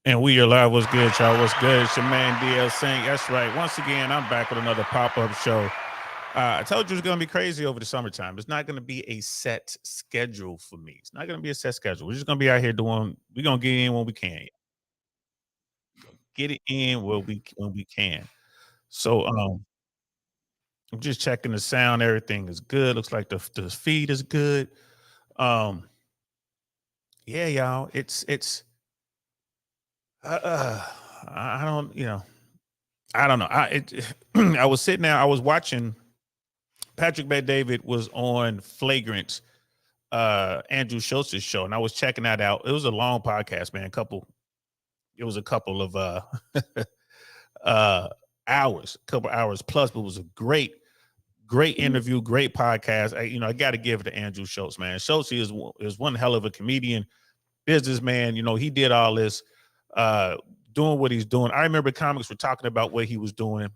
And we are live. What's good, y'all? What's good? It's your man DL Singh. That's right. Once again, I'm back with another pop-up show. I told you it's going to be crazy over the summertime. It's not going to be a set schedule for me. It's not going to be a set schedule. We're just going to be out here doing. We're going to get in when we can. Get it in when we can. So I'm just checking the sound. Everything is good. Looks like the feed is good. Um, yeah, y'all. It's. Uh, I don't. I don't know. I was sitting there. I was watching. Patrick Bet David was on Flagrant, Andrew Schultz's show, and I was checking that out. It was a long podcast, man. It was a couple of hours, couple hours plus, but it was a great interview, great podcast. I got to give it to Andrew Schultz, man. Schultz is one hell of a comedian, businessman. He did all this, doing what he's doing. I remember comics were talking about what he was doing,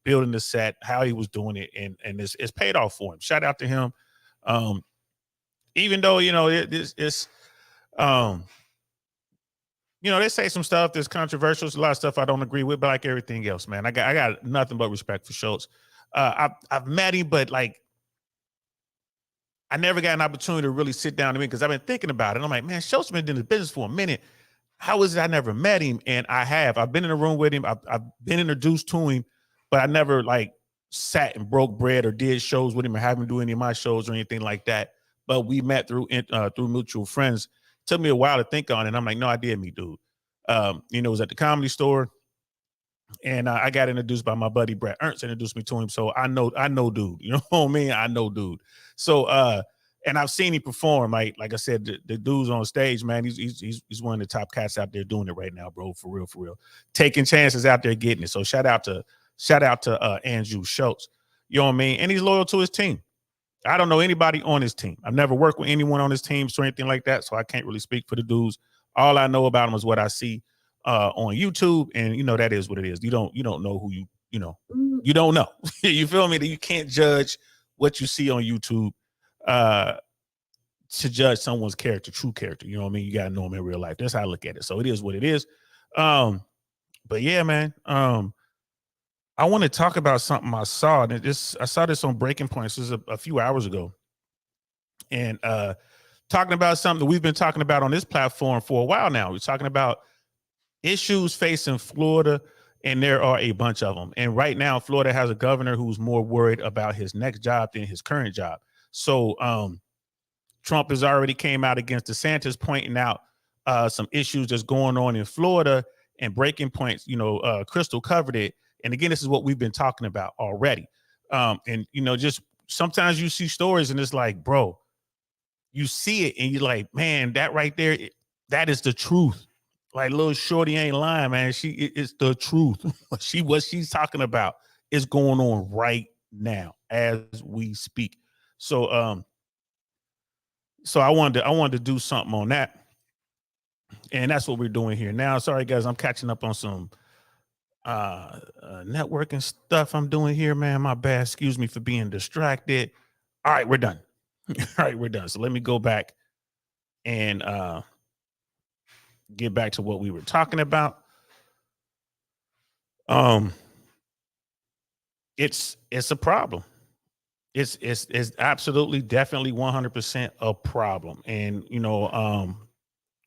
building the set, how he was doing it, and it's paid off for him. Shout out to him. Even though they say some stuff that's controversial. There's a lot of stuff I don't agree with, but like everything else, man, I got nothing but respect for Schultz. I've met him, but like I never got an opportunity to really sit down to him because I've been thinking about it. I'm like, man, Schultz been in the business for a minute. How is it I never met him? And I have. I've been in a room with him. I've been introduced to him, but I never like sat and broke bread or did shows with him or haven't do any of my shows or anything like that. But we met through mutual friends. Took me a while to think on it. And I'm like, no idea, me, dude. It was at the Comedy Store, and I got introduced by my buddy Brett Ernst. Introduced me to him, so I know dude. You know what I mean? I know dude. So and I've seen him perform. Like I said, the dude's on stage, man. He's one of the top cats out there doing it right now, bro. For real. Taking chances out there, getting it. So shout out to Andrew Schultz. You know what I mean? And he's loyal to his team. I don't know anybody on his team. I've never worked with anyone on his team or anything like that, so I can't really speak for the dudes. All I know about him is what I see on YouTube, and that is what it is. You don't know who you don't know. You feel me? That you can't judge what you see on YouTube to judge someone's character, true character. You know what I mean? You gotta know them in real life. That's how I look at it. So it is what it is. But yeah, man. I want to talk about something I saw. And I saw this on Breaking Points. This was a few hours ago. And talking about something that we've been talking about on this platform for a while now. We're talking about issues facing Florida, and there are a bunch of them. And right now, Florida has a governor who's more worried about his next job than his current job. So Trump has already came out against DeSantis, pointing out some issues that's going on in Florida, and Breaking Points, Crystal covered it. And again, this is what we've been talking about already. And just sometimes you see stories and it's like, bro, you see it and you're like, man, that right there, that is the truth. Like little shorty ain't lying, man. It's the truth. What she's talking about is going on right now as we speak. So I wanted to do something on that. And that's what we're doing here now. Sorry guys, I'm catching up on some networking stuff I'm doing here, man. My bad. Excuse me for being distracted. All right, we're done. So let me go back and get back to what we were talking about. It's a problem. It's absolutely, definitely 100% a problem. And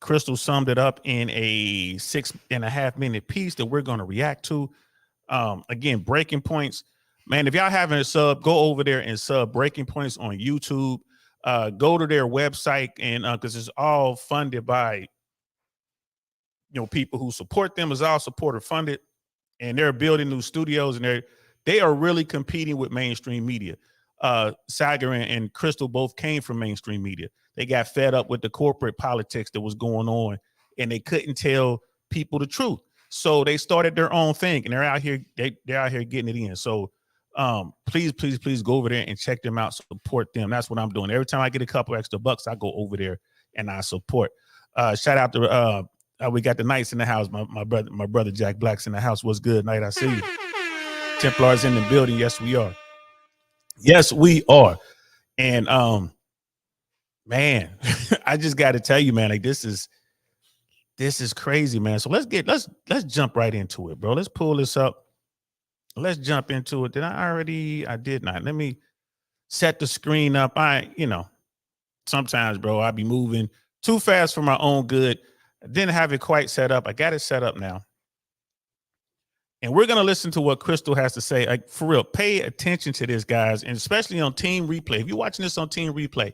Crystal summed it up in a 6.5 minute piece that we're going to react to. Again, Breaking Points, man. If y'all haven't a sub, go over there and sub Breaking Points on YouTube. Go to their website, and because it's all funded by people who support them. Is all supporter funded, and they're building new studios, and they are really competing with mainstream media. Sagar and Crystal both came from mainstream media. They got fed up with the corporate politics that was going on, and they couldn't tell people the truth. So they started their own thing, and they're out here getting it in. So please go over there and check them out, support them. That's what I'm doing. Every time I get a couple extra bucks, I go over there and I support. Shout out to we got the Knights in the house. My brother Jack Black's in the house. What's good, Knight? I see you. Templars in the building. Yes, we are. And man, I just got to tell you, man, like this is This is crazy, man. So let's jump right into it, bro. Let's pull this up. Let's jump into it. I did not. Let me set the screen up. Sometimes, bro, I be moving too fast for my own good. I didn't have it quite set up. I got it set up now. And we're going to listen to what Crystal has to say. Like, for real, pay attention to this, guys, and especially on Team Replay. If you're watching this on Team Replay,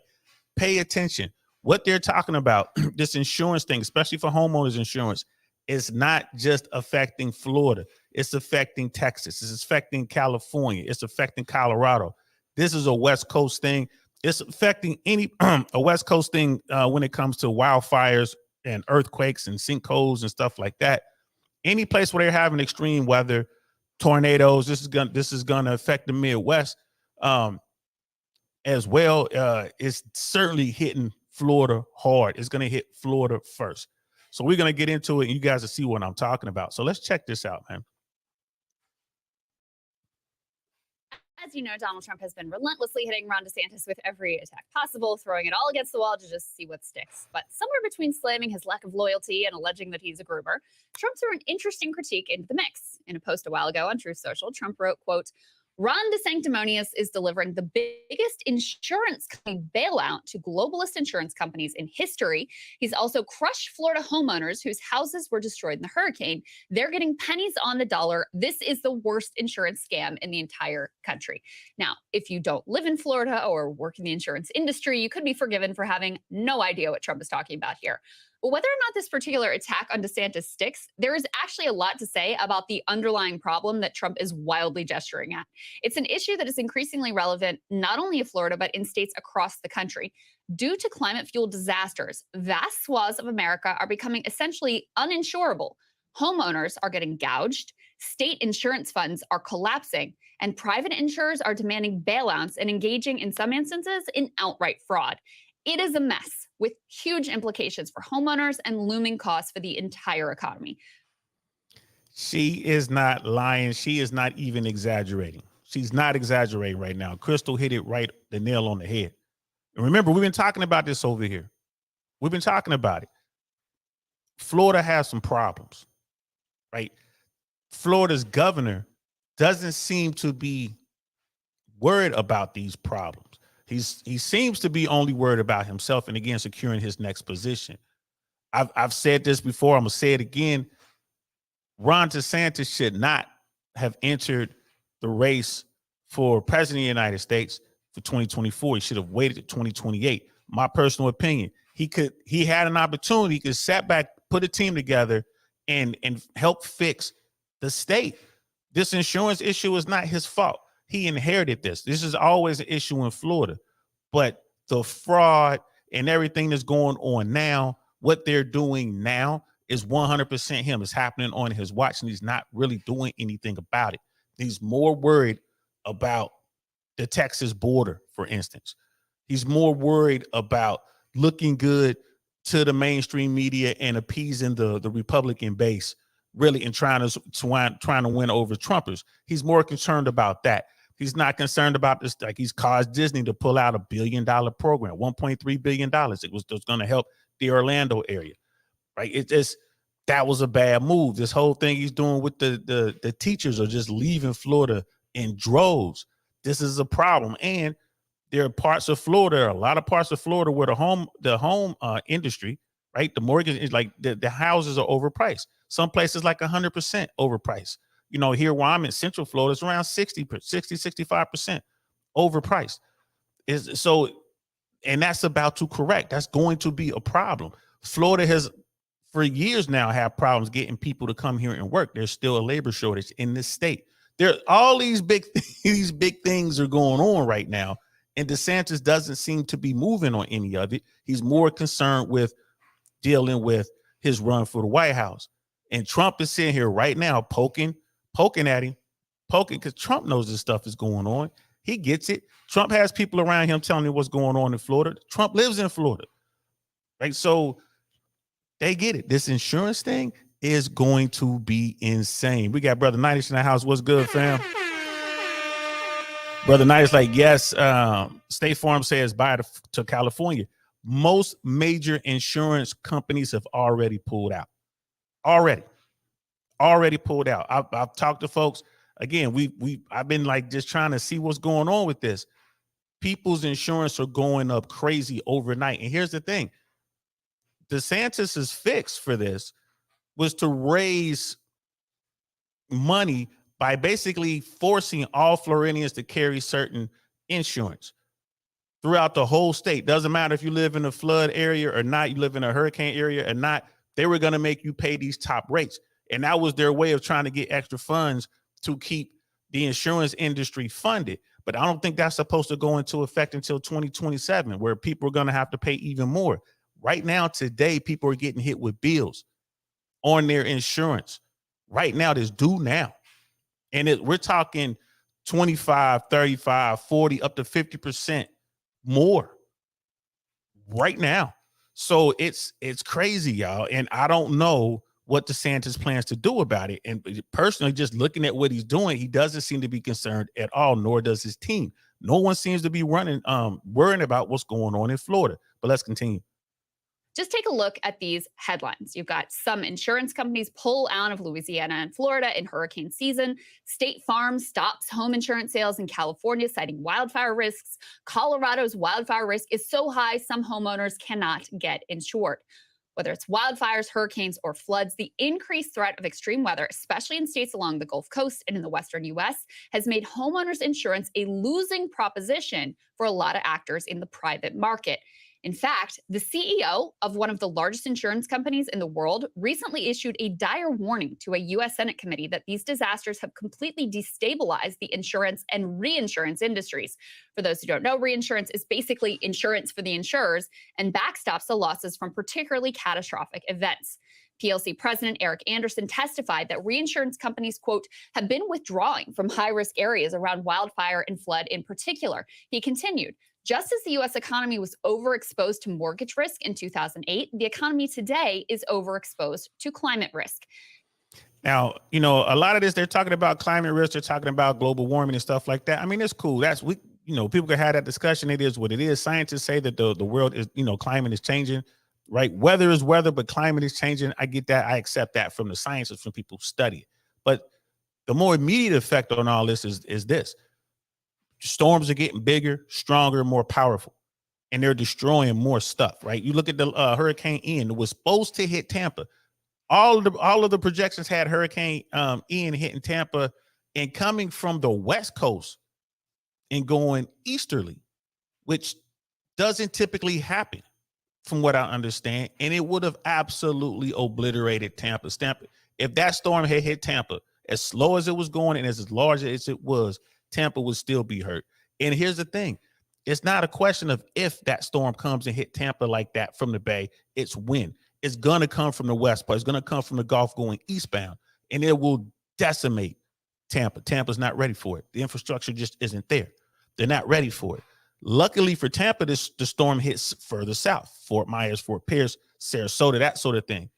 pay attention. What they're talking about, this insurance thing, especially for homeowners insurance, is not just affecting Florida. It's affecting Texas. It's affecting California. It's affecting Colorado. This is a West Coast thing. It's affecting any a West Coast thing when it comes to wildfires and earthquakes and sinkholes and stuff like that. Any place where they're having extreme weather, tornadoes, this is gonna affect the Midwest as well. It's certainly hitting Florida hard. It's gonna hit Florida first. So we're gonna get into it, and you guys will see what I'm talking about. So let's check this out, man. As you know, Donald Trump has been relentlessly hitting Ron DeSantis with every attack possible, throwing it all against the wall to just see what sticks. But somewhere between slamming his lack of loyalty and alleging that he's a groomer, Trump threw an interesting critique into the mix. In a post a while ago on Truth Social, Trump wrote, quote, Ron DeSanctimonious is delivering the biggest insurance company bailout to globalist insurance companies in history. He's also crushed Florida homeowners whose houses were destroyed in the hurricane. They're getting pennies on the dollar. This is the worst insurance scam in the entire country. Now, if you don't live in Florida or work in the insurance industry, you could be forgiven for having no idea what Trump is talking about here. But whether or not this particular attack on DeSantis sticks, there is actually a lot to say about the underlying problem that Trump is wildly gesturing at. It's an issue that is increasingly relevant not only in Florida, but in states across the country. Due to climate-fueled disasters, vast swaths of America are becoming essentially uninsurable. Homeowners are getting gouged, state insurance funds are collapsing, and private insurers are demanding bailouts and engaging, in some instances, in outright fraud. It is a mess with huge implications for homeowners and looming costs for the entire economy. She is not lying. She is not even exaggerating. She's not exaggerating right now. Crystal hit it right, the nail on the head. And remember, we've been talking about this over here. We've been talking about it. Florida has some problems, right? Florida's governor doesn't seem to be worried about these problems. He seems to be only worried about himself and, again, securing his next position. I've said this before. I'm going to say it again. Ron DeSantis should not have entered the race for president of the United States for 2024. He should have waited to 2028. My personal opinion. He had an opportunity. He could sit back, put a team together, and help fix the state. This insurance issue is not his fault. He inherited this. This is always an issue in Florida. But the fraud and everything that's going on now, what they're doing now is 100% him. It's happening on his watch, and he's not really doing anything about it. He's more worried about the Texas border, for instance. He's more worried about looking good to the mainstream media and appeasing the Republican base, really, and trying to win over Trumpers. He's more concerned about that. He's not concerned about this. Like, he's caused Disney to pull out $1 billion program, $1.3 billion. It was going to help the Orlando area, right? That was a bad move. This whole thing he's doing with the teachers are just leaving Florida in droves. This is a problem. And there are parts of Florida, a lot of parts of Florida where the home industry, right? The mortgage is like the houses are overpriced. Some places like 100% overpriced. You know, here where I'm in Central Florida, it's around 65% overpriced. And that's about to correct. That's going to be a problem. Florida has, for years now, had problems getting people to come here and work. There's still a labor shortage in this state. All these big things are going on right now, and DeSantis doesn't seem to be moving on any of it. He's more concerned with dealing with his run for the White House. And Trump is sitting here right now poking at him, because Trump knows this stuff is going on. He gets it. Trump has people around him telling him what's going on in Florida. Trump lives in Florida, right? So they get it. This insurance thing is going to be insane. We got Brother Nightish in the house. What's good, fam? Brother Nightish like, yes, State Farm says buy to California. Most major insurance companies have already pulled out. Already pulled out. I've talked to folks. Again, I've been like just trying to see what's going on with this. People's insurance are going up crazy overnight. And here's the thing. DeSantis's fix for this was to raise money by basically forcing all Floridians to carry certain insurance throughout the whole state. Doesn't matter if you live in a flood area or not, you live in a hurricane area or not, they were going to make you pay these top rates. And that was their way of trying to get extra funds to keep the insurance industry funded. But I don't think that's supposed to go into effect until 2027, where people are going to have to pay even more. Right now, today, people are getting hit with bills on their insurance. Right now, that's due now. And we're talking 25, 35, 40, up to 50% more right now. So it's crazy, y'all. And I don't know what DeSantis plans to do about it. And personally, just looking at what he's doing, he doesn't seem to be concerned at all, nor does his team. No one seems to be worrying about what's going on in Florida. But let's continue. Just take a look at these headlines. You've got some insurance companies pull out of Louisiana and Florida in hurricane season. State Farm stops home insurance sales in California, citing wildfire risks. Colorado's wildfire risk is so high, some homeowners cannot get insured. Whether it's wildfires, hurricanes, or floods, the increased threat of extreme weather, especially in states along the Gulf Coast and in the western U.S., has made homeowners insurance a losing proposition for a lot of actors in the private market. In fact, the CEO of one of the largest insurance companies in the world recently issued a dire warning to a U.S. Senate committee that these disasters have completely destabilized the insurance and reinsurance industries. For those who don't know, reinsurance is basically insurance for the insurers and backstops the losses from particularly catastrophic events. PLC President Eric Anderson testified that reinsurance companies, quote, have been withdrawing from high-risk areas around wildfire and flood in particular. He continued, just as the U.S. economy was overexposed to mortgage risk in 2008, the economy today is overexposed to climate risk. Now, you know, a lot of this, they're talking about climate risk, they're talking about global warming and stuff like that. I mean, it's cool. People can have that discussion. It is what it is. Scientists say that the world is, climate is changing, right? Weather is weather, but climate is changing. I get that. I accept that from the scientists, from people who study it. But the more immediate effect on all this is this. Storms are getting bigger, stronger, more powerful, and they're destroying more stuff, right? You look at the Hurricane Ian. It was supposed to hit Tampa. All of the projections had Hurricane Ian hitting Tampa and coming from the West Coast and going easterly, which doesn't typically happen from what I understand. And it would have absolutely obliterated Tampa. If that storm had hit Tampa as slow as it was going and as large as it was, Tampa would still be hurt. And here's the thing. It's not a question of if that storm comes and hit Tampa like that from the Bay. It's when. It's going to come from the west part. It's going to come from the Gulf going eastbound, and it will decimate Tampa. Tampa's not ready for it. The infrastructure just isn't there. They're not ready for it. Luckily for Tampa, the storm hits further south, Fort Myers, Fort Pierce, Sarasota, that sort of thing.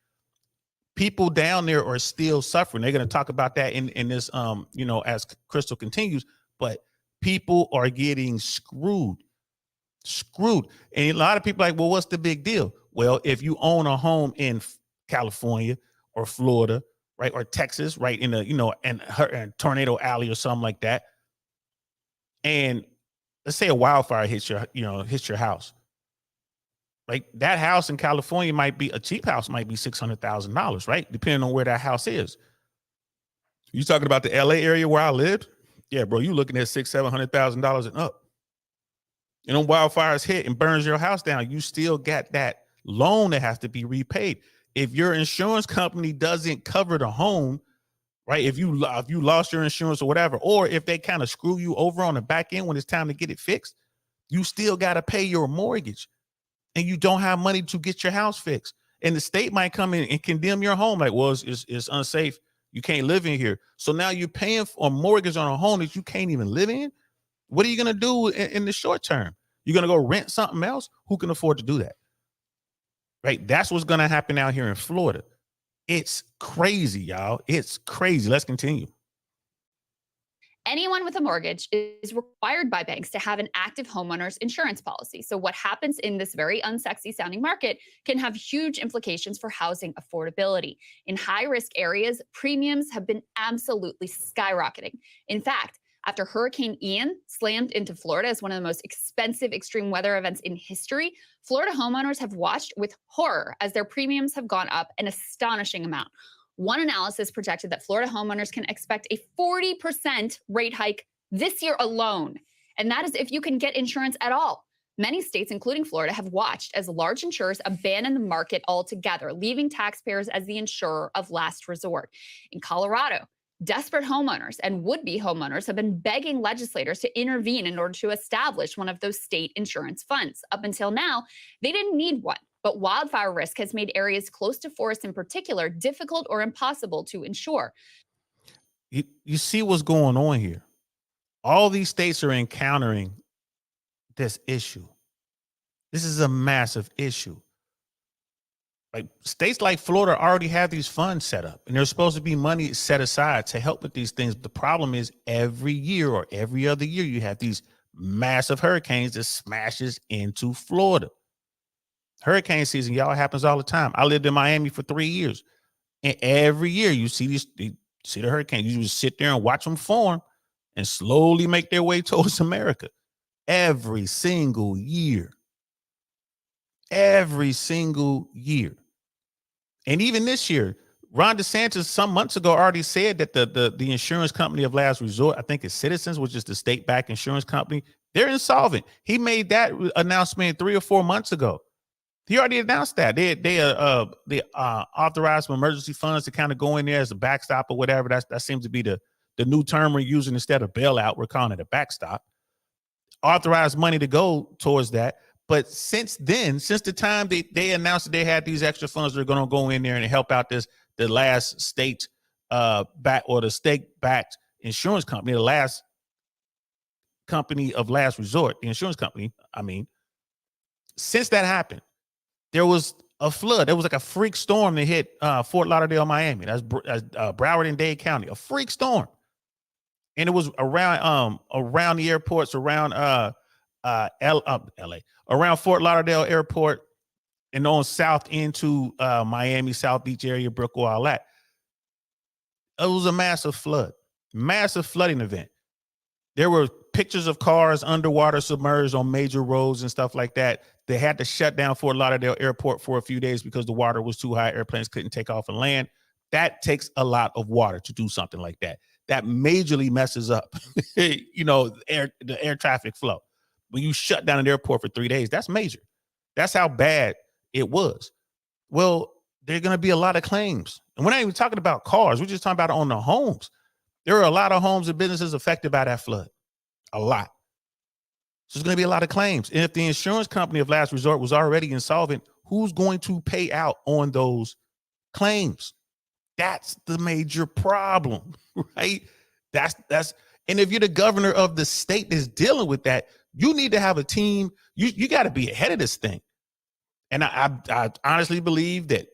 People down there are still suffering. They're going to talk about that in this, as Crystal continues, but people are getting screwed. And a lot of people are like, well, what's the big deal? Well, if you own a home in California or Florida, right, or Texas, right, in a tornado alley or something like that, and let's say a wildfire hits your house, like that house in California might be a cheap house, might be $600,000, right, depending on where that house is. You talking about the LA area where I lived? Yeah, bro, you looking at $600,000-$700,000 and up. And when wildfires hit and burns your house down, you still got that loan that has to be repaid. If your insurance company doesn't cover the home, right? If you lost your insurance or whatever, or if they kind of screw you over on the back end when it's time to get it fixed, you still got to pay your mortgage, and you don't have money to get your house fixed. And the state might come in and condemn your home, like, well, it's unsafe. You can't live in here. So now you're paying for a mortgage on a home that you can't even live in. What are you going to do in the short term? You're going to go rent something else? Who can afford to do that? Right? That's what's going to happen out here in Florida. It's crazy, y'all. It's crazy. Let's continue. Anyone with a mortgage is required by banks to have an active homeowners insurance policy. So, what happens in this very unsexy sounding market can have huge implications for housing affordability. In high risk areas, premiums have been absolutely skyrocketing. In fact, after Hurricane Ian slammed into Florida as one of the most expensive extreme weather events in history, Florida homeowners have watched with horror as their premiums have gone up an astonishing amount. One analysis projected that Florida homeowners can expect a 40% rate hike this year alone. And that is if you can get insurance at all. Many states, including Florida, have watched as large insurers abandon the market altogether, leaving taxpayers as the insurer of last resort. In Colorado, desperate homeowners and would-be homeowners have been begging legislators to intervene in order to establish one of those state insurance funds. Up until now, they didn't need one. But wildfire risk has made areas close to forests in particular difficult or impossible to insure. You see what's going on here. All these states are encountering this issue. This is a massive issue. Like states like Florida already have these funds set up, and there's supposed to be money set aside to help with these things. The problem is every year or every other year, you have these massive hurricanes that smashes into Florida. Hurricane season, y'all, happens all the time. I lived in Miami for 3 years, and every year you see the hurricane. You just sit there and watch them form and slowly make their way towards America. Every single year. Every single year. And even this year, Ron DeSantis some months ago already said that the insurance company of last resort, I think it's Citizens, which is the state-backed insurance company, they're insolvent. He made that announcement 3 or 4 months ago. He already announced that they authorized some emergency funds to kind of go in there as a backstop or whatever. That seems to be the new term we're using instead of bailout. We're calling it a backstop. Authorized money to go towards that. But since then, since the time they announced that they had these extra funds, they're going to go in there and help out the last state back or the state-backed insurance company, the last company of last resort, the insurance company. I mean, since that happened, there was a flood. There was like a freak storm that hit Fort Lauderdale, Miami. That's Broward and Dade County. A freak storm, and it was around the airports, around L.A., around Fort Lauderdale Airport, and on south into Miami, South Beach area, Brookville, all that. It was a massive flooding event. There were pictures of cars underwater, submerged on major roads and stuff like that. They had to shut down Fort Lauderdale Airport for a few days because the water was too high. Airplanes couldn't take off and land. That takes a lot of water to do something like that. That majorly messes up, the air traffic flow. When you shut down an airport for 3 days, that's major. That's how bad it was. Well, there are going to be a lot of claims. And we're not even talking about cars. We're just talking about on the homes. There are a lot of homes and businesses affected by that flood. A lot. So there's going to be a lot of claims. And if the insurance company of last resort was already insolvent, who's going to pay out on those claims? That's the major problem, right? And if you're the governor of the state that's dealing with that, you need to have a team. You got to be ahead of this thing. And I honestly believe that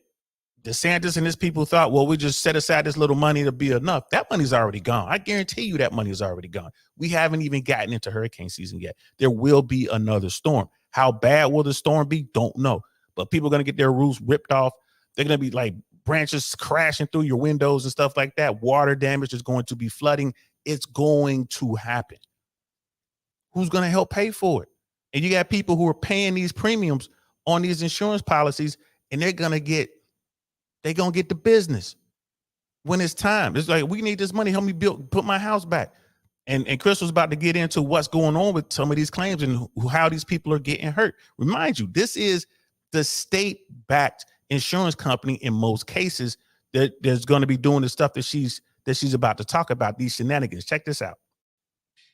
DeSantis and his people thought, well, we just set aside this little money to be enough. That money's already gone. I guarantee you that money is already gone. We haven't even gotten into hurricane season yet. There will be another storm. How bad will the storm be? Don't know. But people are going to get their roofs ripped off. They're going to be like branches crashing through your windows and stuff like that. Water damage is going to be flooding. It's going to happen. Who's going to help pay for it? And you got people who are paying these premiums on these insurance policies, and they're going to get the business when it's time. It's like, we need this money. Help me put my house back. And Chris was about to get into what's going on with some of these claims and how these people are getting hurt. Remind you, this is the state-backed insurance company in most cases that there's going to be doing the stuff that she's about to talk about, these shenanigans. Check this out.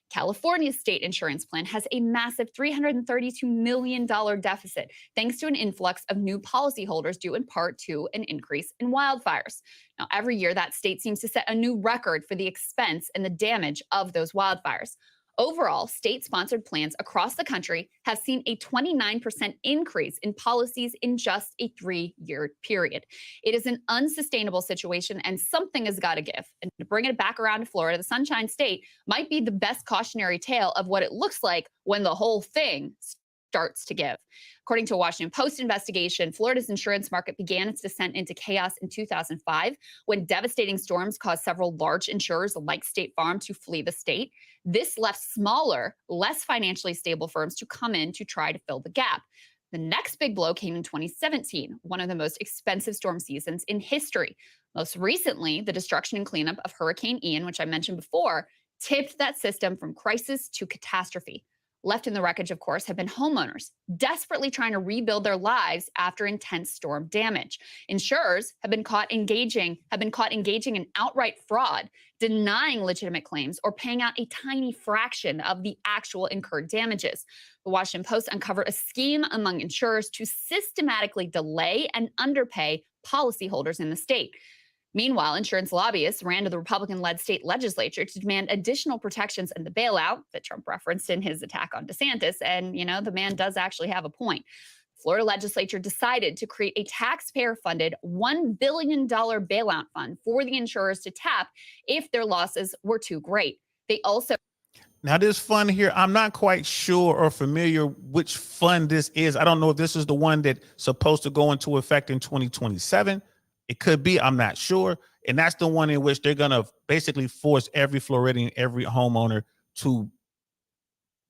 California's state insurance plan has a massive $332 million deficit, thanks to an influx of new policyholders due in part to an increase in wildfires. Now, every year, that state seems to set a new record for the expense and the damage of those wildfires. Overall, state sponsored plans across the country have seen a 29% increase in policies in just a 3-year period. It is an unsustainable situation and something has got to give. And to bring it back around to Florida, the Sunshine State might be the best cautionary tale of what it looks like when the whole thing starts to give. According to a Washington Post investigation, Florida's insurance market began its descent into chaos in 2005 when devastating storms caused several large insurers like State Farm to flee the state. This left smaller, less financially stable firms to come in to try to fill the gap. The next big blow came in 2017, one of the most expensive storm seasons in history. Most recently, the destruction and cleanup of Hurricane Ian, which I mentioned before, tipped that system from crisis to catastrophe. Left in the wreckage, of course, have been homeowners desperately trying to rebuild their lives after intense storm damage. Insurers have been caught engaging in outright fraud, denying legitimate claims or paying out a tiny fraction of the actual incurred damages. The Washington Post uncovered a scheme among insurers to systematically delay and underpay policyholders in the state. Meanwhile, insurance lobbyists ran to the Republican-led state legislature to demand additional protections in the bailout that Trump referenced in his attack on DeSantis. And, the man does actually have a point. The Florida legislature decided to create a taxpayer-funded $1 billion bailout fund for the insurers to tap if their losses were too great. They also... Now, this fund here, I'm not quite sure or familiar which fund this is. I don't know if this is the one that's supposed to go into effect in 2027. It could be, I'm not sure. And that's the one in which they're going to basically force every Floridian, every homeowner to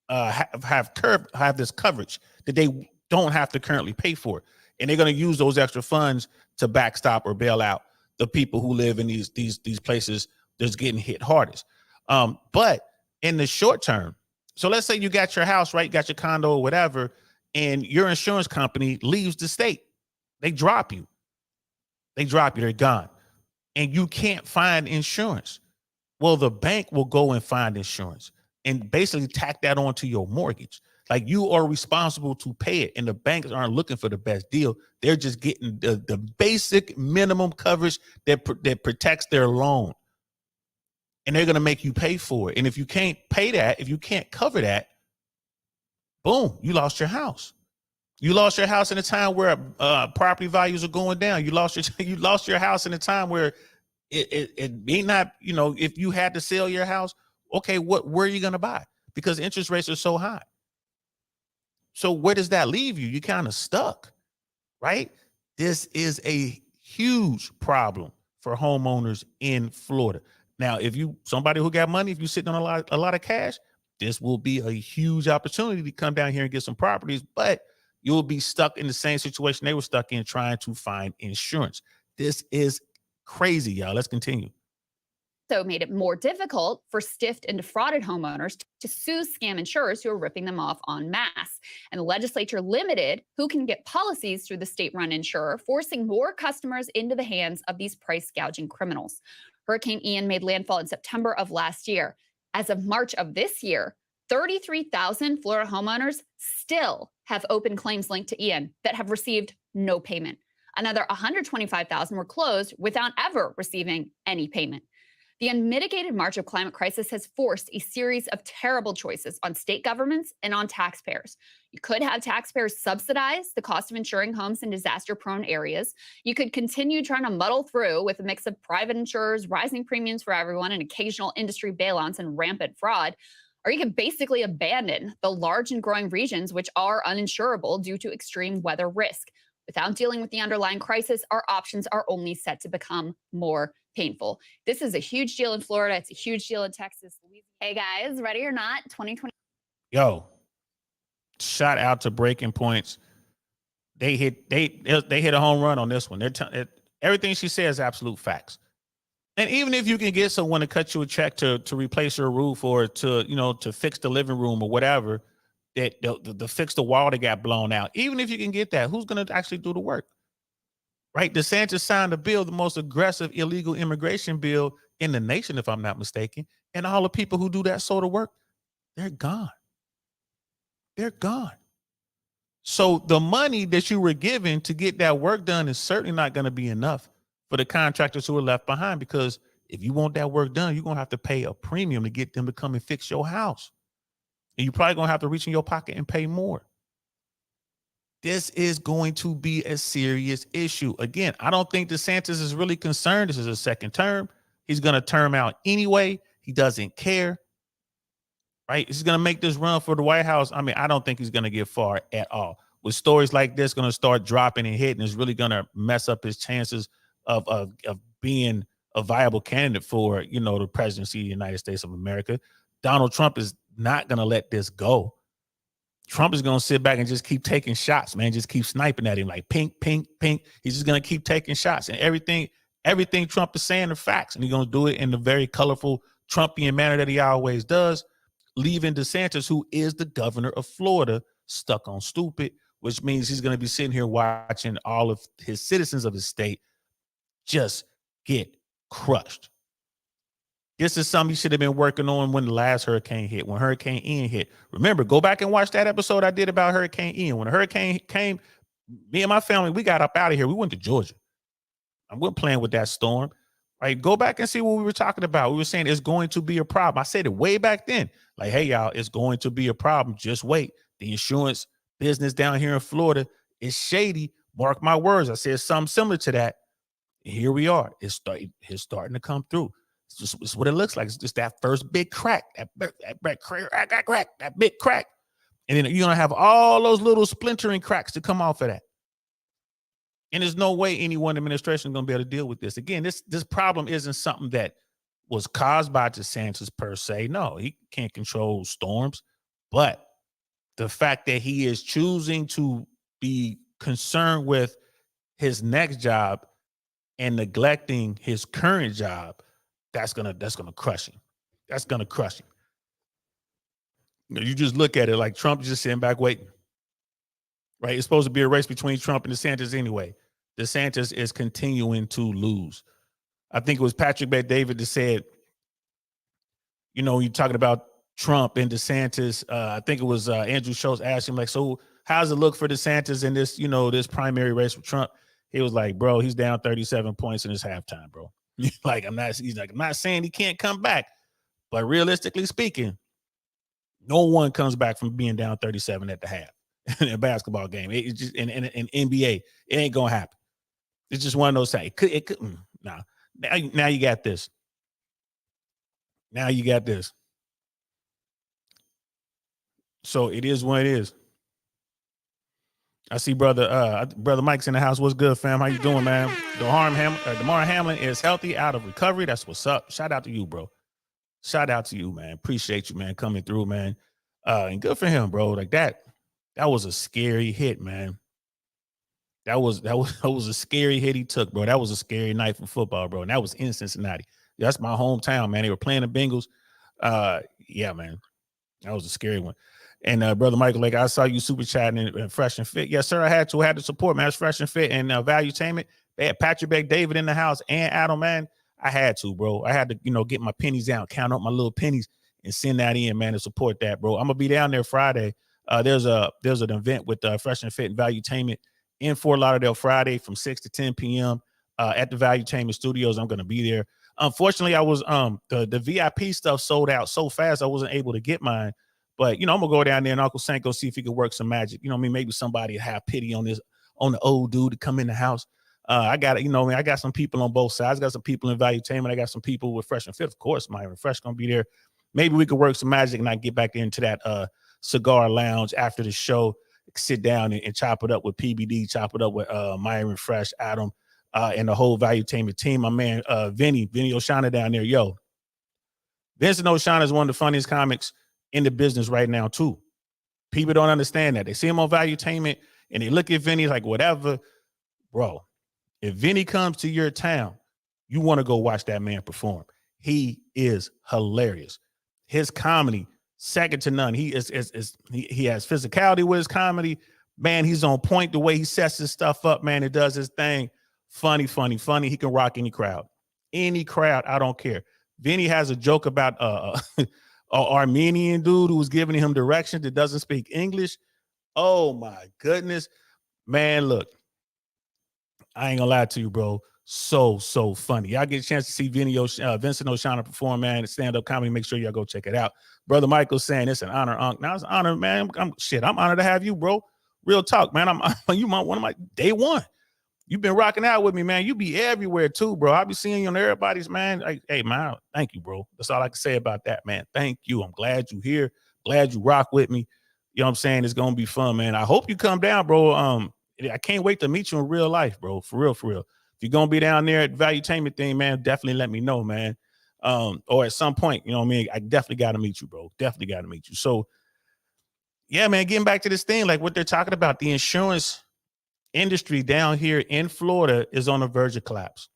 have this coverage that they don't have to currently pay for. And they're going to use those extra funds to backstop or bail out the people who live in these places that's getting hit hardest. But in the short term, so let's say you got your house, right? You got your condo or whatever, and your insurance company leaves the state. They drop you. They're gone. And you can't find insurance. Well, the bank will go and find insurance and basically tack that onto your mortgage. Like, you are responsible to pay it. And the banks aren't looking for the best deal. They're just getting the basic minimum coverage that protects their loan. And they're going to make you pay for it. And if you can't pay that, if you can't cover that, boom, you lost your house. You lost your house in a time where property values are going down. You lost your house in a time where it may not, if you had to sell your house, okay, where are you going to buy? Because interest rates are so high. So where does that leave you? You're kind of stuck, right? This is a huge problem for homeowners in Florida. Now, if somebody who got money, if you're sitting on a lot of cash, this will be a huge opportunity to come down here and get some properties, but you'll be stuck in the same situation they were stuck in, trying to find insurance. This is crazy, y'all. Let's continue. So made it more difficult for stiffed and defrauded homeowners to sue scam insurers who are ripping them off en masse. And the legislature limited who can get policies through the state-run insurer, forcing more customers into the hands of these price gouging criminals. Hurricane Ian made landfall in September of last year. As of March of this year, 33,000 Florida homeowners still have open claims linked to Ian that have received no payment. Another 125,000 were closed without ever receiving any payment. The unmitigated march of climate crisis has forced a series of terrible choices on state governments and on taxpayers. You could have taxpayers subsidize the cost of insuring homes in disaster-prone areas. You could continue trying to muddle through with a mix of private insurers, rising premiums for everyone, and occasional industry bailouts and rampant fraud. Or you can basically abandon the large and growing regions which are uninsurable due to extreme weather risk. Without dealing with the underlying crisis, our options are only set to become more painful. This is a huge deal in Florida. It's a huge deal in Texas. Hey guys, ready or not, 2020. Yo, shout out to Breaking Points. They hit a home run on this one. Everything she says is absolute facts. And even if you can get someone to cut you a check to replace your roof or to fix the living room or whatever, to fix the wall that got blown out, even if you can get that, who's going to actually do the work? Right? DeSantis signed a bill, the most aggressive illegal immigration bill in the nation, if I'm not mistaken. And all the people who do that sort of work, they're gone. They're gone. So the money that you were given to get that work done is certainly not going to be enough for the contractors who are left behind, because if you want that work done, you're going to have to pay a premium to get them to come and fix your house. And you're probably going to have to reach in your pocket and pay more. This is going to be a serious issue. Again, I don't think DeSantis is really concerned. This is a second term. He's going to term out anyway. He doesn't care. Right? He's going to make this run for the White House. I mean, I don't think he's going to get far at all. With stories like this going to start dropping and hitting, it's really going to mess up his chances of being a viable candidate for, you know, the presidency of the United States of America. Donald Trump is not going to let this go. Trump is going to sit back and just keep taking shots, man. Just keep sniping at him like pink, pink, pink. He's just going to keep taking shots, and everything Trump is saying are facts, and he's going to do it in the very colorful Trumpian manner that he always does, leaving DeSantis, who is the governor of Florida, stuck on stupid, which means he's going to be sitting here watching all of his citizens of his state just get crushed. This is something he should have been working on when the last hurricane hit, when Hurricane Ian hit. Remember, go back and watch that episode I did about Hurricane Ian. When the hurricane came, me and my family, we got up out of here. We went to Georgia. And we're playing with that storm. Right? Go back and see what we were talking about. We were saying it's going to be a problem. I said it way back then. Like, hey, y'all, it's going to be a problem. Just wait. The insurance business down here in Florida is shady. Mark my words. I said something similar to that. And here we are. It's starting to come through. It's what it looks like. It's just that first big crack, that big crack. And then you're going to have all those little splintering cracks to come off of that. And there's no way any one administration is going to be able to deal with this. Again, this problem isn't something that was caused by DeSantis per se. No, he can't control storms. But the fact that he is choosing to be concerned with his next job and neglecting his current job, that's gonna crush him. That's gonna crush him. You just look at it like Trump just sitting back waiting. Right? It's supposed to be a race between Trump and DeSantis anyway. DeSantis is continuing to lose. I think it was Patrick Bet-David that said, you know, you're talking about Trump and DeSantis. I think it was Andrew Schultz asked him, like, so how's it look for DeSantis in this, you know, this primary race with Trump? He was like, bro, he's down 37 points in his halftime, bro. He's like, I'm not saying he can't come back, but realistically speaking, no one comes back from being down 37 at the half in a basketball game. It's just in NBA, it ain't gonna happen. It's just one of those things. It could. Nah. Now you got this. Now you got this. So it is what it is. I see brother Mike's in the house. What's good, fam? How you doing, man? Damar Hamlin is healthy, out of recovery. That's what's up. Shout out to you, bro. Shout out to you, man. Appreciate you, man, coming through, man. And good for him, bro. Like that was a scary hit, man. That was a scary hit he took, bro. That was a scary night for football, bro. And that was in Cincinnati. That's my hometown, man. They were playing the Bengals. Yeah, man. That was a scary one. And brother Michael, like, I saw you super chatting and Fresh and Fit. Yes, sir. I had to support, man. It's Fresh and Fit and Valuetainment. They had Patrick Bet-David in the house and Adam, man. I had to, bro. I had to, you know, get my pennies out, count up my little pennies and send that in, man, to support that, bro. I'm gonna be down there Friday. There's an event with Fresh and Fit and Valuetainment in Fort Lauderdale Friday from 6 to 10 p.m. At the Valuetainment Studios. I'm gonna be there. Unfortunately, I was the VIP stuff sold out so fast I wasn't able to get mine. But, you know, I'm going to go down there and Uncle Sanko see if he could work some magic. You know what I mean? Maybe somebody have pity on the old dude to come in the house. I got, you know, I got some people on both sides. I got some people in Valuetainment. I got some people with Fresh and Fit. Of course, Myron Fresh going to be there. Maybe we could work some magic and I get back into that cigar lounge after the show, sit down and chop it up with PBD, chop it up with Myron Fresh, Adam, and the whole Valuetainment team. My man, Vinny Oshana down there. Yo, Vincent Oshana is one of the funniest comics in the business right now too. People don't understand that. They see him on Valuetainment and they look at Vinny like, whatever, bro. If Vinny comes to your town, you want to go watch that man perform. He is hilarious. His comedy, second to none. He has physicality with his comedy. Man, he's on point the way he sets his stuff up, man. It does his thing. Funny. He can rock any crowd. Any crowd, I don't care. Vinny has a joke about an Armenian dude who was giving him directions that doesn't speak English. Oh my goodness, man! Look, I ain't gonna lie to you, bro. So funny. Y'all get a chance to see Vincent O'Shannell perform, man. Stand-up comedy. Make sure y'all go check it out. Brother Michael saying it's an honor, Unc. Now it's an honor, man. I'm honored to have you, bro. Real talk, man. You one of my day one. You've been rocking out with me, man. You be everywhere too, bro. I be seeing you on everybody's, man. Like, hey, man, thank you, bro. That's all I can say about that, man. Thank you. I'm glad you here. Glad you rock with me. You know what I'm saying? It's gonna be fun, man. I hope you come down, bro. I can't wait to meet you in real life, bro. For real, for real. If you're gonna be down there at Valuetainment thing, man, definitely let me know, man. Or at some point, you know what I mean? I definitely gotta meet you, bro. Definitely gotta meet you. So yeah, man, getting back to this thing, like what they're talking about, the insurance industry down here in Florida is on the verge of collapse.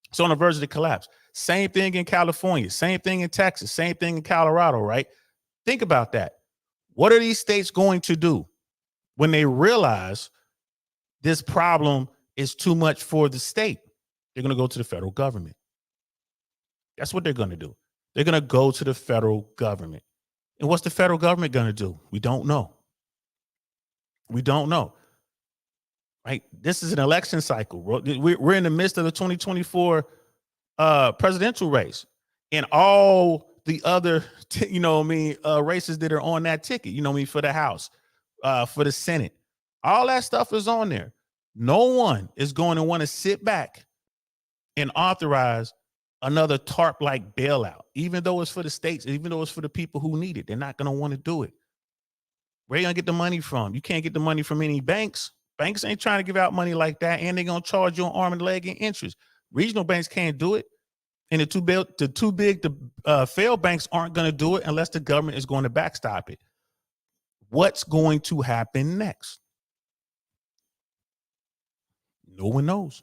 It's on the verge of the collapse. Same thing in California, same thing in Texas, same thing in Colorado, right? Think about that. What are these states going to do when they realize this problem is too much for the state? They're going to go to the federal government. That's what they're going to do. They're going to go to the federal government. And what's the federal government going to do? We don't know. We don't know. Right? This is an election cycle. We're in the midst of the 2024 presidential race, and all the other, races that are on that ticket. For the House, for the Senate, all that stuff is on there. No one is going to want to sit back and authorize another TARP-like bailout, even though it's for the states, even though it's for the people who need it. They're not going to want to do it. Where are you going to get the money from? You can't get the money from any banks. Banks ain't trying to give out money like that, and they're going to charge you an arm and leg and interest. Regional banks can't do it, and the too big to fail banks aren't going to do it unless the government is going to backstop it. What's going to happen next? No one knows,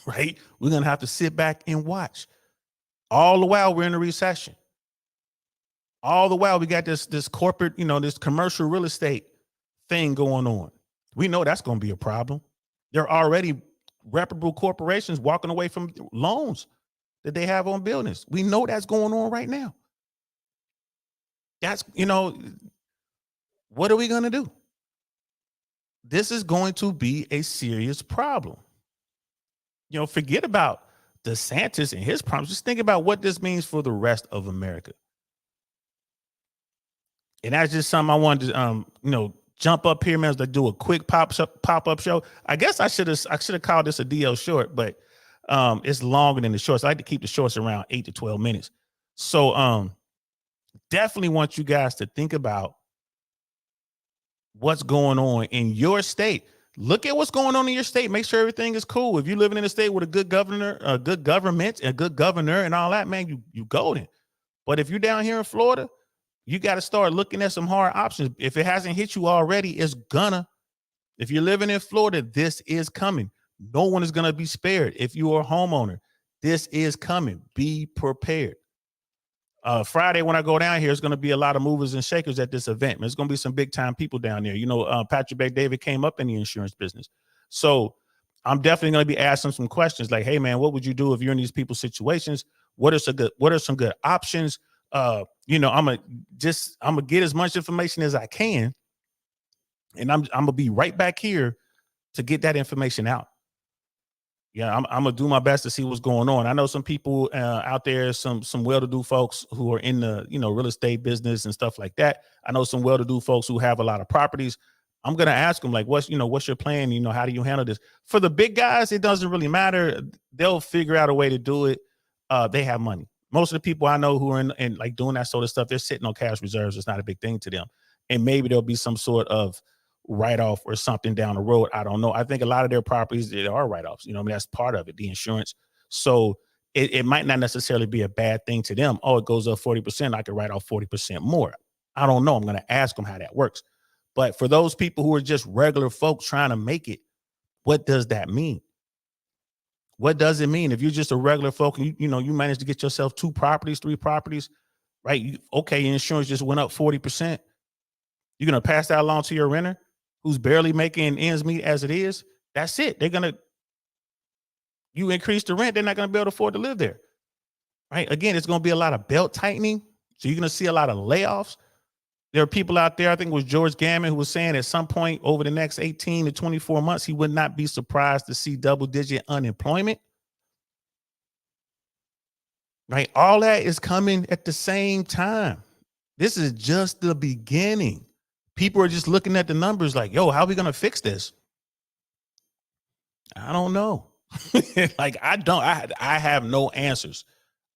right? We're going to have to sit back and watch. All the while we're in a recession. All the while we got this corporate, this commercial real estate thing going on. We know that's going to be a problem. There are already reputable corporations walking away from loans that they have on buildings. We know that's going on right now. That's, what are we going to do? This is going to be a serious problem. Forget about DeSantis and his problems. Just think about what this means for the rest of America. And that's just something I wanted to, jump up here, man, to do a quick pop-up show. I guess I should have called this a DL short, but it's longer than the shorts. I like to keep the shorts around 8 to 12 minutes. So definitely want you guys to think about what's going on in your state. Look at what's going on in your state. Make sure everything is cool. If you're living in a state with a good governor, a good government, a good governor and all that, man, you golden. But if you're down here in Florida, you got to start looking at some hard options. If it hasn't hit you already, it's gonna. If you're living in Florida, this is coming. No one is going to be spared. If you are a homeowner, this is coming. Be prepared. Friday, when I go down here, it's going to be a lot of movers and shakers at this event. There's going to be some big time people down there. Patrick Bet-David came up in the insurance business. So I'm definitely going to be asking some questions like, hey, man, what would you do if you're in these people's situations? What are some good options? I'm gonna get as much information as I can, and I'm gonna be right back here to get that information out. Yeah, I'm gonna do my best to see what's going on. I know some people out there, some well-to-do folks who are in the real estate business and stuff like that. I know some well-to-do folks who have a lot of properties. I'm gonna ask them like, what's your plan? How do you handle this? For the big guys, it doesn't really matter. They'll figure out a way to do it. They have money. Most of the people I know who are in like doing that sort of stuff, they're sitting on cash reserves. It's not a big thing to them. And maybe there'll be some sort of write-off or something down the road. I don't know. I think a lot of their properties, there are write-offs. That's part of it, the insurance. So it might not necessarily be a bad thing to them. Oh, it goes up 40%. I could write off 40% more. I don't know. I'm going to ask them how that works. But for those people who are just regular folks trying to make it, what does that mean? What does it mean if you're just a regular folk and you manage to get yourself 2 properties, 3 properties, right? Your insurance just went up 40%. You're going to pass that along to your renter who's barely making ends meet as it is. That's it. You increase the rent, they're not going to be able to afford to live there, right? Again, it's going to be a lot of belt tightening. So you're going to see a lot of layoffs. There are people out there, I think it was George Gammon, who was saying at some point over the next 18 to 24 months, he would not be surprised to see double-digit unemployment. Right? All that is coming at the same time. This is just the beginning. People are just looking at the numbers like, yo, how are we going to fix this? I don't know. Like, I have no answers.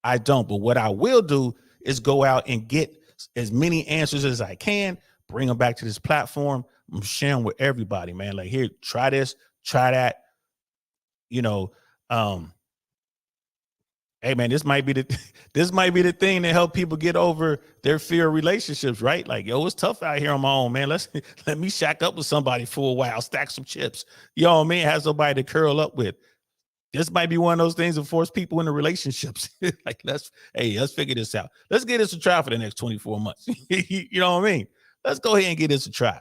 I don't. But what I will do is go out and get as many answers as I can, bring them back to this platform. I'm sharing with everybody, man. Like, here, try this, try that. You know, hey man, this might be the thing to help people get over their fear of relationships, right? Like, yo, it's tough out here on my own, man. Let me shack up with somebody for a while, stack some chips. You know what I mean? Have somebody to curl up with. This might be one of those things that force people into relationships. Like, let's figure this out. Let's get this a try for the next 24 months. You know what I mean? Let's go ahead and get this a try.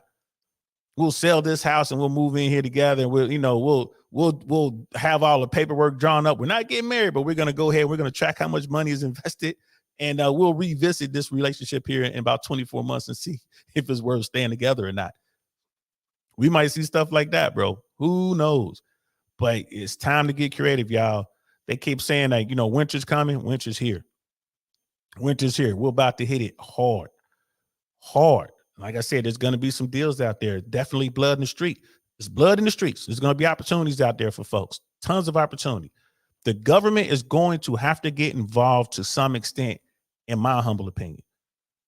We'll sell this house and we'll move in here together, and we'll have all the paperwork drawn up. We're not getting married, but we're going to go ahead. We're going to track how much money is invested, and we'll revisit this relationship here in about 24 months and see if it's worth staying together or not. We might see stuff like that, bro. Who knows? But it's time to get creative, y'all. They keep saying that, winter's coming. Winter's here. Winter's here. We're about to hit it hard. Like I said, there's going to be some deals out there. Definitely blood in the street. There's blood in the streets. There's going to be opportunities out there for folks. Tons of opportunity. The government is going to have to get involved to some extent, in my humble opinion.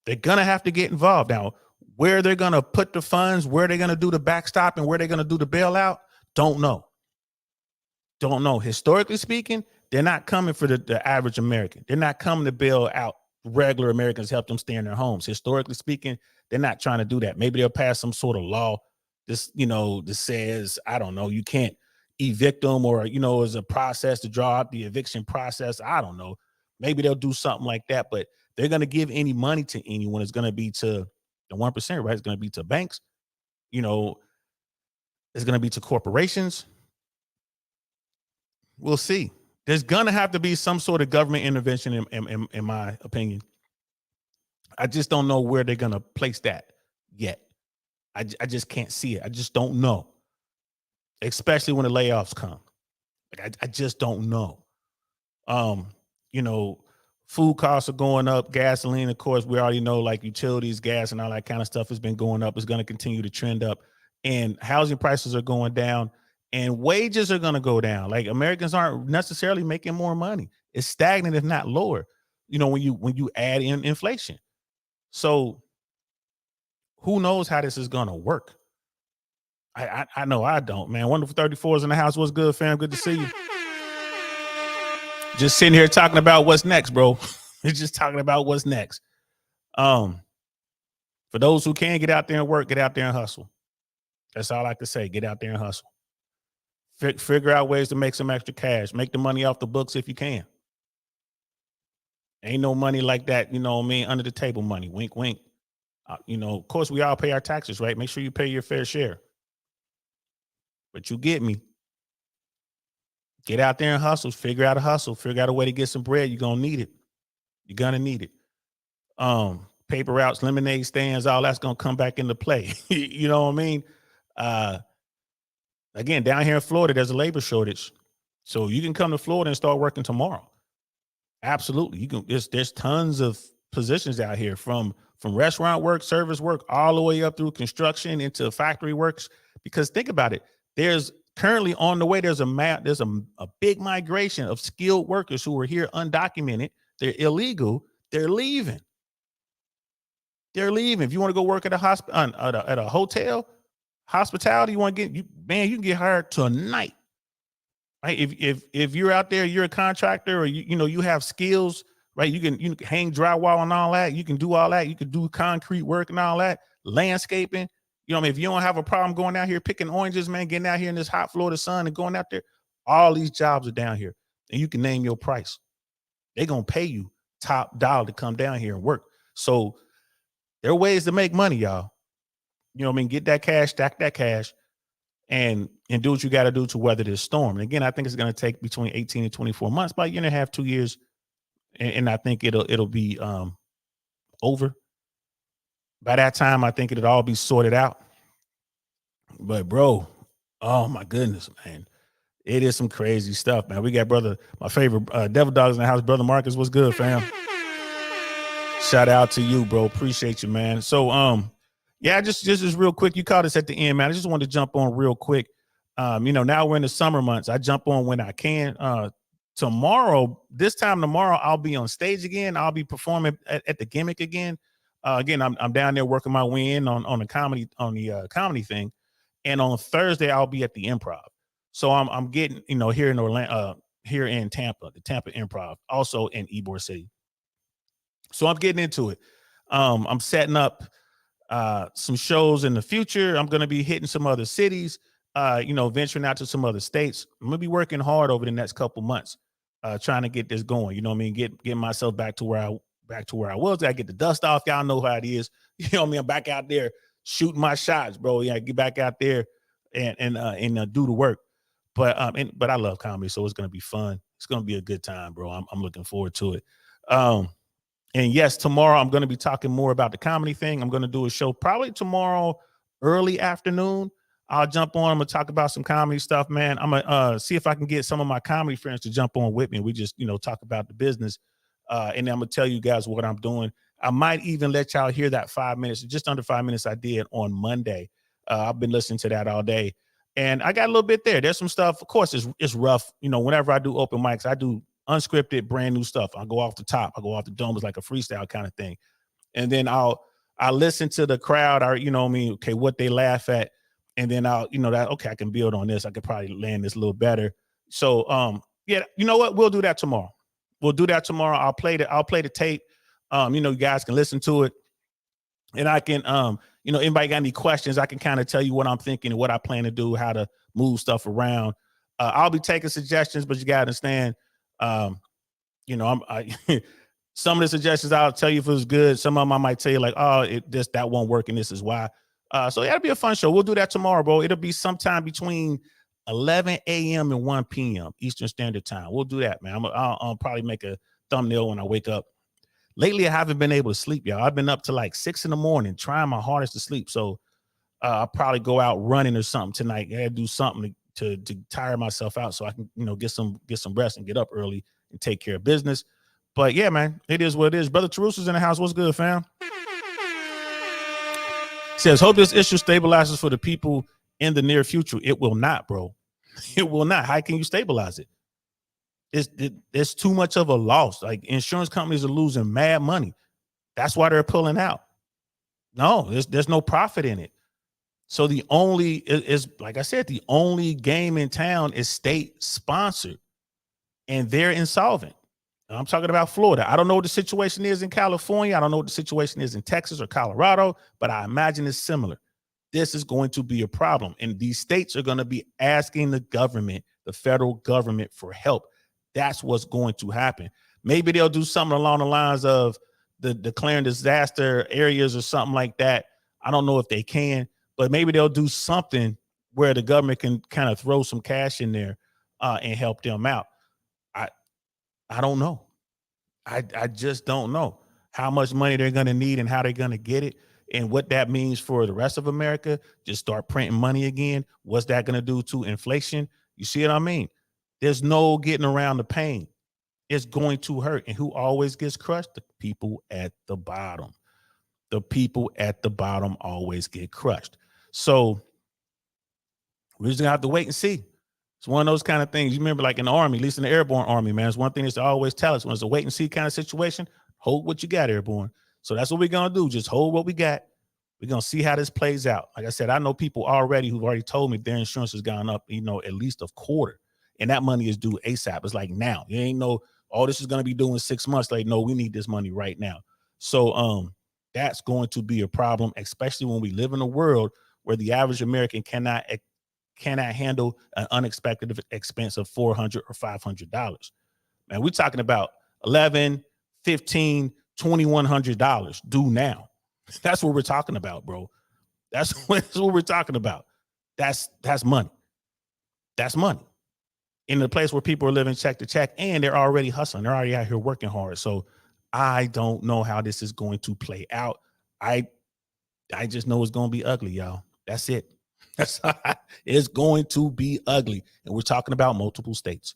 They're going to have to get involved. Now, where they're going to put the funds, where they're going to do the backstop, and where they're going to do the bailout, don't know. Historically speaking, they're not coming for the average American. They're not coming to bail out regular Americans, help them stay in their homes. Historically speaking, they're not trying to do that. Maybe they'll pass some sort of law that says, I don't know, you can't evict them, or, as a process to draw out the eviction process. I don't know. Maybe they'll do something like that, but they're going to give any money to anyone. It's going to be to the 1%, right? It's going to be to banks. It's going to be to corporations. We'll see. There's going to have to be some sort of government intervention, in my opinion. I just don't know where they're going to place that yet. I just can't see it. I just don't know, especially when the layoffs come. Like, I just don't know. Food costs are going up. Gasoline, of course, we already know, like utilities, gas, and all that kind of stuff has been going up. It's going to continue to trend up. And housing prices are going down. And wages are going to go down. Like, Americans aren't necessarily making more money. It's stagnant, if not lower, when you add in inflation. So who knows how this is going to work? I know I don't, man. Wonderful 34s in the house. What's good, fam? Good to see you. Just sitting here talking about what's next, bro. It's just talking about what's next. For those who can get out there and work, get out there and hustle. That's all I can say. Get out there and hustle. Figure out ways to make some extra cash. Make the money off the books if you can. Ain't no money like that, under the table money. Wink, wink. Of course, we all pay our taxes, right? Make sure you pay your fair share. But you get me. Get out there and hustle. Figure out a hustle. Figure out a way to get some bread. You're going to need it. You're going to need it. Paper routes, lemonade stands, all that's going to come back into play. You know what I mean? Again, down here in Florida, there's a labor shortage. So you can come to Florida and start working tomorrow. Absolutely. You can. There's tons of positions out here, from restaurant work, service work, all the way up through construction into factory works. Because think about it. There's currently on the way, there's a big migration of skilled workers who are here undocumented. They're illegal. They're leaving. If you want to go work at a hotel, hospitality, you can get hired tonight. Right? If you're out there, you're a contractor, or you have skills, right? You can hang drywall and all that. You can do all that. You can do concrete work and all that, landscaping. If you don't have a problem going out here picking oranges, man, getting out here in this hot Florida sun and going out there, all these jobs are down here, and you can name your price. They're gonna pay you top dollar to come down here and work. So there are ways to make money, y'all. Get that cash, stack that cash, and do what you got to do to weather this storm. And again, I think it's going to take between 18 and 24 months, about a year and a half, 2 years. And I think it'll be over. By that time, I think it'd all be sorted out. But bro, oh my goodness, man. It is some crazy stuff, man. We got my favorite Devil Dogs in the house, brother Marcus. What's good, fam? Shout out to you, bro. Appreciate you, man. So, yeah, just real quick. You caught us at the end, man. I just wanted to jump on real quick. Now we're in the summer months. I jump on when I can. This time tomorrow, I'll be on stage again. I'll be performing at the Gimmick again. Again, I'm down there working my way in on the comedy thing. And on Thursday, I'll be at the Improv. So I'm getting, here in Orlando, here in Tampa, the Tampa Improv, also in Ybor City. So I'm getting into it. I'm setting up some shows in the future. I'm going to be hitting some other cities, venturing out to some other states. I'm going to be working hard over the next couple months, trying to get this going. You know what I mean? Get myself back to where I was. I get the dust off. Y'all know how it is. You know what I mean? I'm back out there shooting my shots, bro. Yeah, get back out there and do the work. But I love comedy, so it's gonna be fun. It's gonna be a good time, bro. I'm looking forward to it. And yes, tomorrow I'm gonna be talking more about the comedy thing. I'm gonna do a show probably tomorrow early afternoon. I'll jump on. I'm gonna talk about some comedy stuff, man. I'm gonna see if I can get some of my comedy friends to jump on with me. We just talk about the business, and then I'm gonna tell you guys what I'm doing. I might even let y'all hear that 5 minutes, just under 5 minutes I did on Monday. I've been listening to that all day. And I got a little bit there. There's some stuff. Of course, it's rough. Whenever I do open mics, I do unscripted, brand new stuff. I go off the top. I go off the dome. It's like a freestyle kind of thing. And then I listen to the crowd. Okay, what they laugh at, and then I can build on this. I could probably land this a little better. So yeah, you know what? We'll do that tomorrow. We'll do that tomorrow. I'll play the tape. You guys can listen to it, and I can anybody got any questions, I can kind of tell you what I'm thinking and what I plan to do, how to move stuff around. I'll be taking suggestions, but you got to understand, some of the suggestions I'll tell you if it was good. Some of them I might tell you like, oh, that won't work, and this is why. So that'll be a fun show. We'll do that tomorrow, bro. It'll be sometime between 11 a.m. and 1 p.m. Eastern Standard Time. We'll do that, man. I'll probably make a thumbnail when I wake up. Lately, I haven't been able to sleep, y'all. I've been up to like 6 a.m, trying my hardest to sleep. So I'll probably go out running or something tonight. I gotta do something to tire myself out so I can, get some rest and get up early and take care of business. But yeah, man, it is what it is. Brother Terusa's in the house. What's good, fam? Says, hope this issue stabilizes for the people in the near future. It will not, bro. It will not. How can you stabilize it? It's too much of a loss. Like, insurance companies are losing mad money. That's why they're pulling out. No, there's no profit in it. So the only is, like I said, the only game in town is state sponsored, and they're insolvent. I'm talking about Florida. I don't know what the situation is in California. I don't know what the situation is in Texas or Colorado, but I imagine it's similar. This is going to be a problem, and these states are going to be asking the government, the federal government, for help. That's what's going to happen. Maybe they'll do something along the lines of the declaring disaster areas or something like that. I don't know if they can, but maybe they'll do something where the government can kind of throw some cash in there and help them out. I don't know. I just don't know how much money they're going to need and how they're going to get it and what that means for the rest of America. Just start printing money again. What's that going to do to inflation? You see what I mean? There's no getting around the pain. It's going to hurt. And who always gets crushed? The people at the bottom. The people at the bottom always get crushed. So we're just going to have to wait and see. It's one of those kind of things. You remember, like in the Army, at least in the Airborne Army, man, it's one thing that's to always tell us when it's a wait and see kind of situation, hold what you got, Airborne. So that's what we're going to do. Just hold what we got. We're going to see how this plays out. Like I said, I know people already who've already told me their insurance has gone up, at least a quarter. And that money is due ASAP. It's like now. You ain't know, this is going to be due in 6 months. Like, no, we need this money right now. So that's going to be a problem, especially when we live in a world where the average American cannot handle an unexpected expense of $400 or $500. Man, we're talking about $1,100, $1,500, $2,100 due now. That's what we're talking about, bro. That's what we're talking about. That's money. That's money. In a place where people are living check to check and they're already hustling. They're already out here working hard. So I don't know how this is going to play out. I I just know it's going to be ugly, y'all. That's it. It's going to be ugly. And we're talking about multiple states.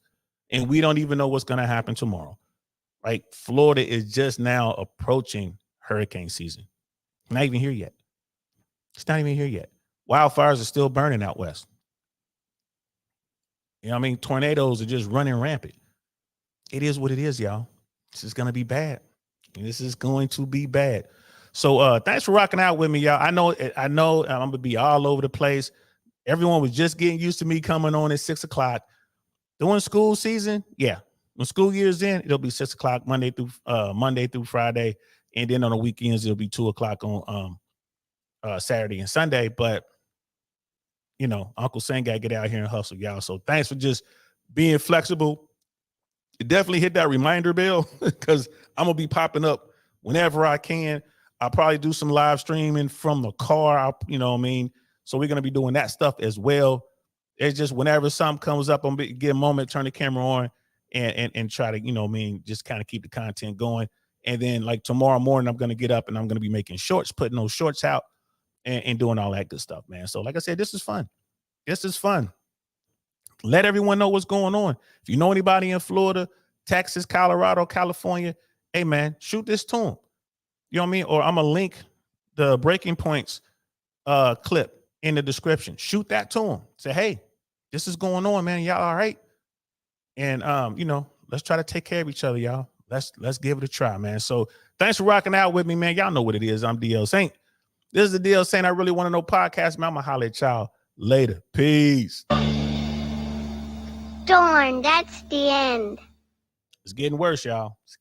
And we don't even know what's going to happen tomorrow, right? Florida is just now approaching hurricane season. Not even here yet. It's not even here yet. Wildfires are still burning out west. You know what I mean? Tornadoes are just running rampant. It is what it is, y'all. This is going to be bad. This is going to be bad. So thanks for rocking out with me, y'all. I know I'm going to be all over the place. Everyone was just getting used to me coming on at 6 o'clock. During school season, yeah. When school year's in, it'll be 6 o'clock Monday through Friday. And then on the weekends, it'll be 2 o'clock on Saturday and Sunday. But, you know, Uncle Sam got to get out here and hustle, y'all. So thanks for just being flexible. Definitely hit that reminder bell because I'm going to be popping up whenever I can. I'll probably do some live streaming from the car, you know what I mean? So we're going to be doing that stuff as well. It's just whenever something comes up, I'm going to get a moment, turn the camera on and try to, you know what I mean, just kind of keep the content going. And then like tomorrow morning, I'm going to get up and I'm going to be making shorts, putting those shorts out and doing all that good stuff, man. So like I said, this is fun. This is fun. Let everyone know what's going on. If you know anybody in Florida, Texas, Colorado, California, hey, man, shoot this to them. You know what I mean? Or I'm going to link the Breaking Points clip in the description. Shoot that to them. Say, hey, this is going on, man. Y'all all right? And, you know, let's try to take care of each other, y'all. Let's give it a try, man. So thanks for rocking out with me, man. Y'all know what it is. I'm DL Saint. This is the DL Saint I Really Want to Know podcast, man. I'm going to holler at y'all later. Peace. Darn, that's the end. It's getting worse, y'all. It's getting